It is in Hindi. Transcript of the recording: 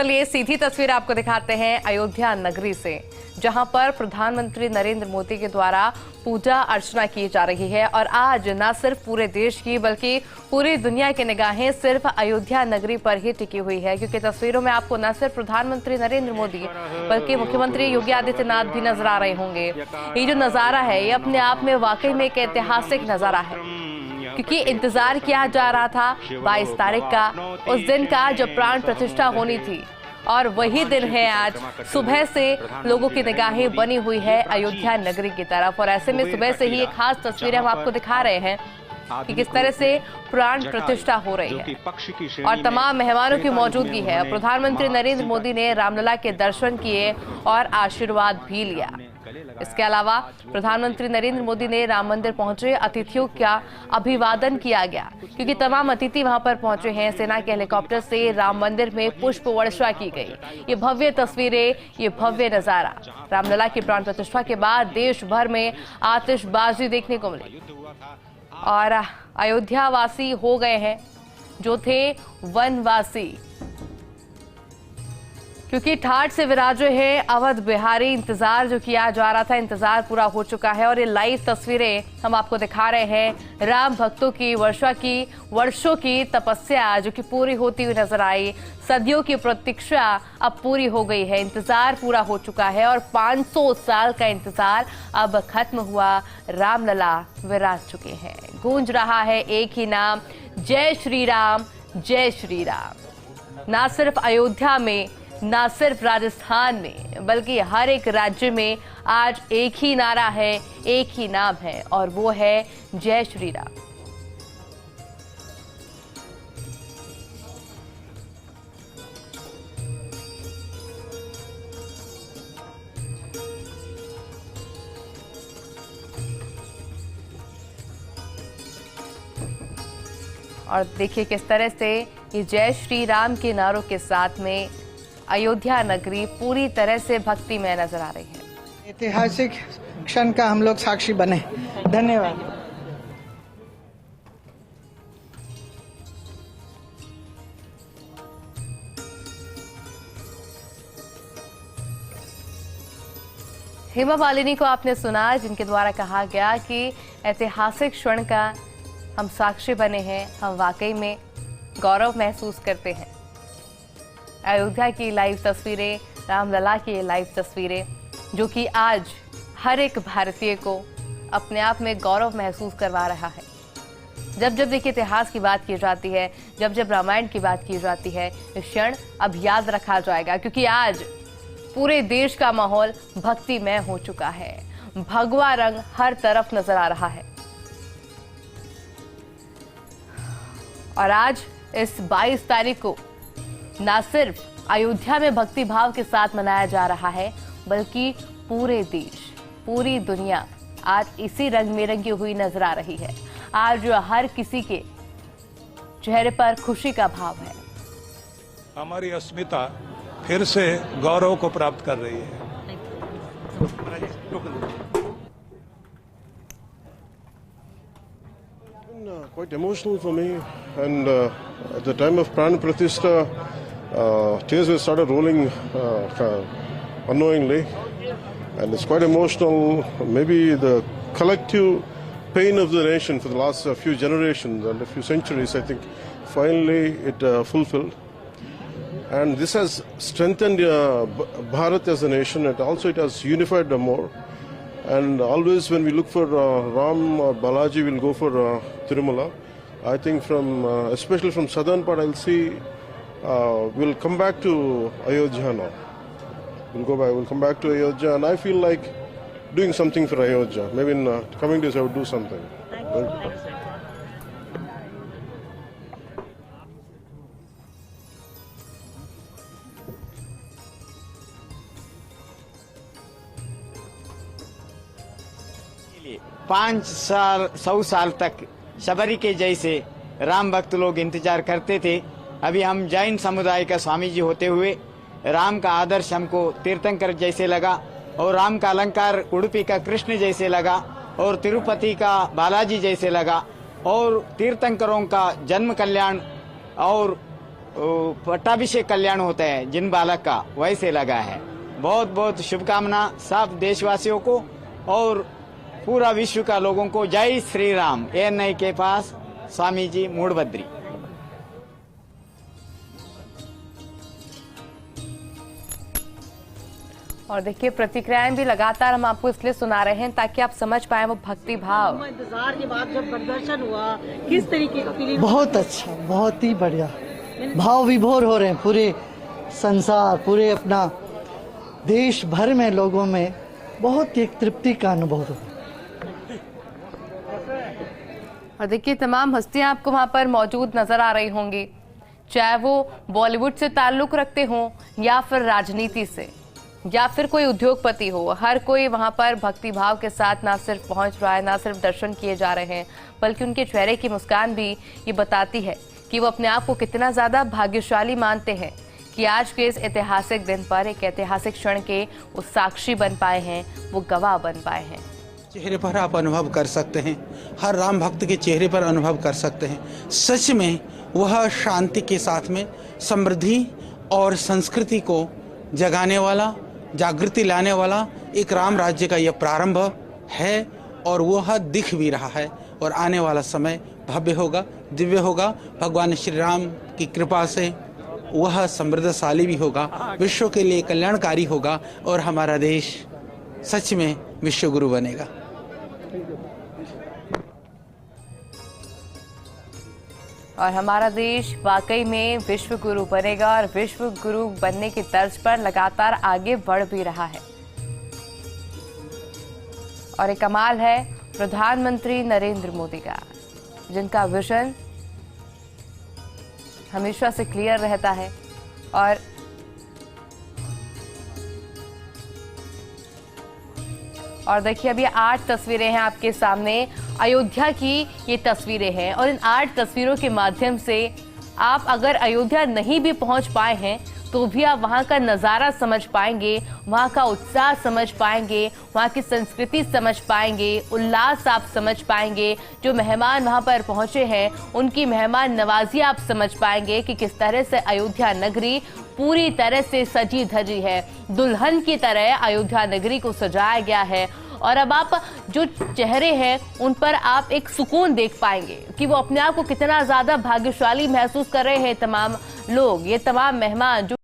चलिए सीधी तस्वीर आपको दिखाते हैं अयोध्या नगरी से, जहां पर प्रधानमंत्री नरेंद्र मोदी के द्वारा पूजा अर्चना की जा रही है। और आज न सिर्फ पूरे देश की बल्कि पूरी दुनिया की निगाहें सिर्फ अयोध्या नगरी पर ही टिकी हुई है, क्योंकि तस्वीरों में आपको न सिर्फ प्रधानमंत्री नरेंद्र मोदी बल्कि मुख्यमंत्री योगी आदित्यनाथ भी नजर आ रहे होंगे। ये जो नजारा है ये अपने आप में वाकई में एक ऐतिहासिक नजारा है, क्योंकि इंतजार किया जा रहा था 22 तारीख का, उस दिन का जब प्राण प्रतिष्ठा होनी थी। और वही दिन है आज। सुबह से लोगों की निगाहें बनी हुई है अयोध्या नगरी की तरफ, और ऐसे में सुबह से ही एक खास तस्वीर हम आपको दिखा रहे हैं कि किस तरह से प्राण प्रतिष्ठा हो रही है और तमाम मेहमानों की मौजूदगी है। प्रधानमंत्री नरेंद्र मोदी ने रामलला के दर्शन किए और आशीर्वाद भी लिया। इसके अलावा प्रधानमंत्री नरेंद्र मोदी ने राम मंदिर पहुंचे अतिथियों का अभिवादन किया गया, क्योंकि तमाम अतिथि वहां पर पहुंचे हैं। सेना के हेलीकॉप्टर से राम मंदिर में पुष्प वर्षा की गई। ये भव्य तस्वीरें, ये भव्य नजारा रामलला की प्राण प्रतिष्ठा के बाद देश भर में आतिशबाजी देखने को मिली और अयोध्या वासी हो गए हैं जो थे वनवासी, क्योंकि ठाठ से विराजे हैं अवध बिहारी। इंतजार जो किया जा रहा था, इंतजार पूरा हो चुका है और ये लाइव तस्वीरें हम आपको दिखा रहे हैं। राम भक्तों की वर्षों की तपस्या जो कि पूरी होती हुई नजर आई। सदियों की प्रतीक्षा अब पूरी हो गई है, इंतजार पूरा हो चुका है और 500 साल का इंतजार अब खत्म हुआ। रामलला विराज चुके हैं। गूंज रहा है एक ही नाम, जय श्री राम, जय श्री राम। ना सिर्फ अयोध्या में, ना सिर्फ राजस्थान में, बल्कि हर एक राज्य में आज एक ही नारा है, एक ही नाम है और वो है जय श्री राम। और देखिए किस तरह से ये जय श्री राम के नारों के साथ में अयोध्या नगरी पूरी तरह से भक्तिमय नजर आ रही है। ऐतिहासिक क्षण का हम लोग साक्षी बने। धन्यवाद। हेमा मालिनी को आपने सुना, जिनके द्वारा कहा गया कि ऐतिहासिक क्षण का हम साक्षी बने हैं, हम वाकई में गौरव महसूस करते हैं। अयोध्या की लाइव तस्वीरें, रामलला की लाइव तस्वीरें जो कि आज हर एक भारतीय को अपने आप में गौरव महसूस करवा रहा है। जब जब देखिए इतिहास की बात की जाती है, जब जब रामायण की बात की जाती है, ये क्षण अब याद रखा जाएगा, क्योंकि आज पूरे देश का माहौल भक्तिमय हो चुका है। भगवा रंग हर तरफ नजर आ रहा है और आज इस 22 तारीख को न सिर्फ अयोध्या में भक्ति भाव के साथ मनाया जा रहा है, बल्कि पूरे देश, पूरी दुनिया आज इसी रंग में रंगी हुई नजर आ रही है। आज हर किसी के चेहरे पर खुशी का भाव है। हमारी अस्मिता फिर से गौरव को प्राप्त कर रही है। Quite emotional for me, and at the time of Pran Pratishtha, tears were started rolling unknowingly, and it's quite emotional. Maybe the collective pain of the nation for the last few generations and a few centuries, I think, finally it fulfilled. And this has strengthened Bharat as a nation, and also it has unified them more. And always when we look for Ram or Balaji, we'll go for Tirumala. I think especially from southern part, I'll see we'll come back to Ayodhya now. We'll come back to Ayodhya, and I feel like doing something for Ayodhya. Maybe in coming days I would do something. Thank you. पाँच साल 100 साल तक शबरी के जैसे राम भक्त लोग इंतजार करते थे। अभी हम जैन समुदाय का स्वामी जी होते हुए राम का आदर्श हमको तीर्थंकर जैसे लगा, और राम का अलंकार उडुपी का कृष्ण जैसे लगा, और तिरुपति का बालाजी जैसे लगा, और तीर्थंकरों का जन्म कल्याण और पट्टाभिषेक कल्याण होता है जिन बालक का, वैसे लगा है। बहुत बहुत शुभकामना सब देशवासियों को और पूरा विश्व का लोगों को। जय श्री राम। ANI के पास स्वामी जी मूड़बद्री। और देखिए प्रतिक्रियाएं भी लगातार हम आपको इसलिए सुना रहे हैं ताकि आप समझ पाए वो भक्ति भाव। इंतजार के बाद जब प्रदर्शन हुआ, किस तरीके का फीलिंग? बहुत अच्छा, बहुत ही बढ़िया। भाव विभोर हो रहे हैं पूरे संसार, पूरे अपना देश भर में लोगों में बहुत एक तृप्ति का अनुभव हो। और देखिए तमाम हस्तियां आपको वहां पर मौजूद नजर आ रही होंगी, चाहे वो बॉलीवुड से ताल्लुक रखते हों या फिर राजनीति से या फिर कोई उद्योगपति हो। हर कोई वहां पर भक्ति भाव के साथ ना सिर्फ पहुंच रहा है, ना सिर्फ दर्शन किए जा रहे हैं, बल्कि उनके चेहरे की मुस्कान भी ये बताती है कि वो अपने आप को कितना ज्यादा भाग्यशाली मानते हैं कि आज के इस ऐतिहासिक दिन पर, एक ऐतिहासिक क्षण के वो साक्षी बन पाए हैं, वो गवाह बन पाए हैं। चेहरे पर आप अनुभव कर सकते हैं, हर राम भक्त के चेहरे पर अनुभव कर सकते हैं। सच में वह शांति के साथ में समृद्धि और संस्कृति को जगाने वाला, जागृति लाने वाला एक राम राज्य का यह प्रारंभ है और वह दिख भी रहा है। और आने वाला समय भव्य होगा, दिव्य होगा। भगवान श्री राम की कृपा से वह समृद्धशाली भी होगा, विश्व के लिए कल्याणकारी होगा और हमारा देश सच में विश्व गुरु बनेगा। और हमारा देश वाकई में विश्व गुरु बनेगा और विश्व गुरु बनने की तर्ज पर लगातार आगे बढ़ भी रहा है। और एक कमाल है प्रधानमंत्री नरेंद्र मोदी का, जिनका विजन हमेशा से क्लियर रहता है। और देखिए अभी 8 तस्वीरें हैं आपके सामने, अयोध्या की ये तस्वीरें हैं। और इन 8 तस्वीरों के माध्यम से आप अगर अयोध्या नहीं भी पहुंच पाए हैं तो भी आप वहां का नज़ारा समझ पाएंगे, वहां का उत्साह समझ पाएंगे, वहां की संस्कृति समझ पाएंगे, उल्लास आप समझ पाएंगे। जो मेहमान वहां पर पहुंचे हैं उनकी मेहमान नवाजी आप समझ पाएंगे कि किस तरह से अयोध्या नगरी पूरी तरह से सजी धजी है। दुल्हन की तरह अयोध्या नगरी को सजाया गया है। और अब आप जो चेहरे हैं उन पर आप एक सुकून देख पाएंगे कि वो अपने आप को कितना ज्यादा भाग्यशाली महसूस कर रहे हैं तमाम लोग, ये तमाम मेहमान जो